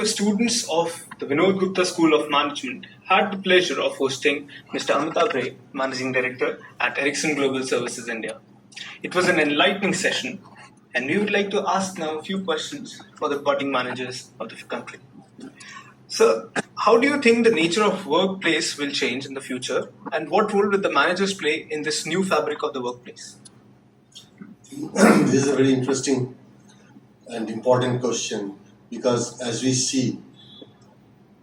of students of the Vinod Gupta School of Management had the pleasure of hosting Mr. Amitabh Ray, Managing Director at Ericsson Global Services India. It was an enlightening session, and we would like to ask now a few questions for the budding managers of the country. Sir, how do you think the nature of workplace will change in the future, and what role will the managers play in this new fabric of the workplace? This is a very interesting and important question, because as we see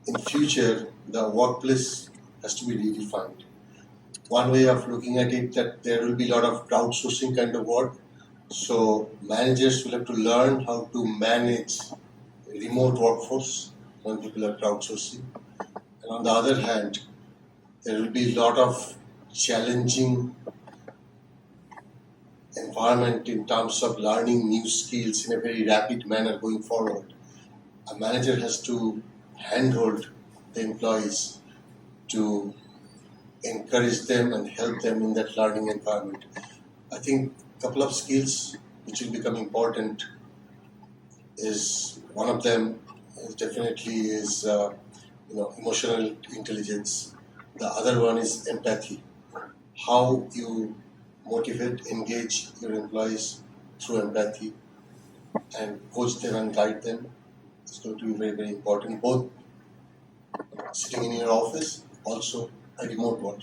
in future, the workplace has to be redefined. One way of looking at it, that there will be a lot of crowdsourcing kind of work. So managers will have to learn how to manage remote workforce when people are crowdsourcing. And on the other hand, there will be a lot of challenging environment in terms of learning new skills in a very rapid manner going forward. A manager has to handhold the employees to encourage them and help them in that learning environment. I think a couple of skills which will become important is, one of them is definitely emotional intelligence. The other one is empathy. How you motivate, engage your employees through empathy and coach them and guide them. It's going to be very, very important, both sitting in your office, also a remote work.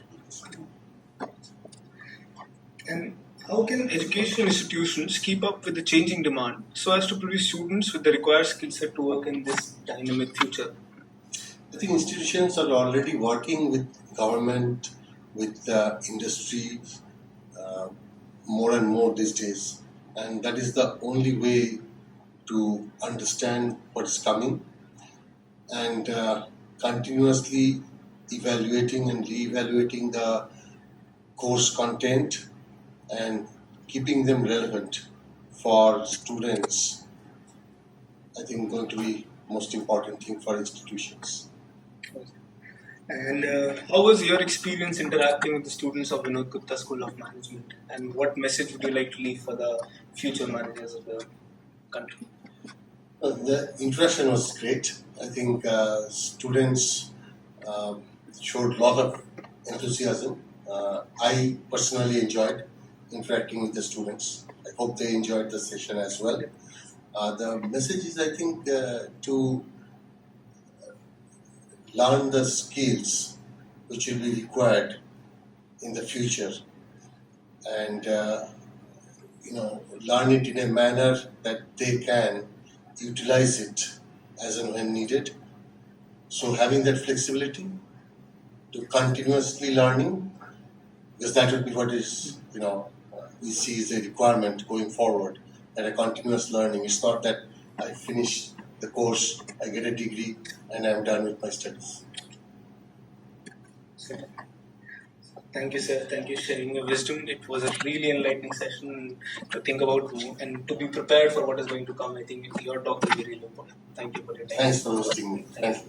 And how can educational institutions keep up with the changing demand so as to produce students with the required skill set to work in this dynamic future? I think institutions are already working with government, with industry, more and more these days, and that is the only way to understand what is coming, and continuously evaluating and re-evaluating the course content and keeping them relevant for students. I think going to be most important thing for institutions. And how was your experience interacting with the students of Vinod Gupta School of Management? And what message would you like to leave for the future managers of the country? The interaction was great. I think students showed a lot of enthusiasm. I personally enjoyed interacting with the students. I hope they enjoyed the session as well. The message is, I think, to learn the skills which will be required in the future, and learn it in a manner that they can utilize it as and when needed. So having that flexibility to continuously learning, because that will be what is we see as a requirement going forward, that a continuous learning. It's not that I finish the course, I get a degree, and I'm done with my studies. Thank you, sir. Thank you for sharing your wisdom. It was a really enlightening session to think about and to be prepared for what is going to come. I think your talk will be really important. Thank you for your time. Thanks for hosting me. Thank you.